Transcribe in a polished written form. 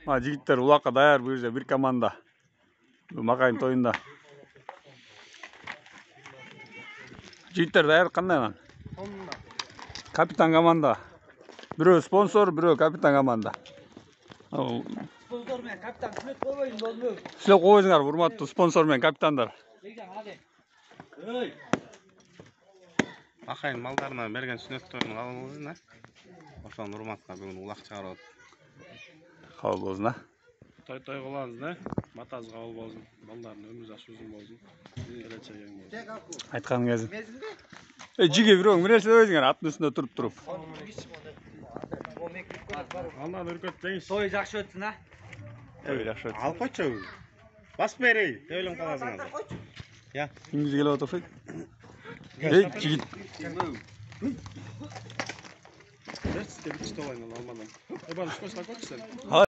Жигиттер улакка даяр, бул жерде бир команда. Макайын тоюнда. Жигиттер даяр кандай анан? Капитан команда. Бирөө спонсор, бирөө капитан команда. Sponsor men kapitan сүнөт койбойсуң болмок. Силер койсуңар, урматтуу спонсор менен капитандар. Акайын малдарына берген сүнөттөрүн кабыл кылдың, ошонун урматына бүгүн улак чыгарып атып. Кабыл болсун, Той кылабыз, матасы кабыл болсун. Балдардын өмүрү жакшы uzun болсун. Келечегиң болсун. Айтканың кезин. Жиге бирөө нерсе ойсуңар аттын үстүндө туруп. Андан үркөт жеңиш. Той жакшы өтсүн, а? Той жакшы өтсүн. Алып койчу. Басып берей, төбөлөм каласың. Я. Кимиз келип отурсук? Жигит. Берсизге бир чыта алайын алмадан. Бана ушко сакочсен.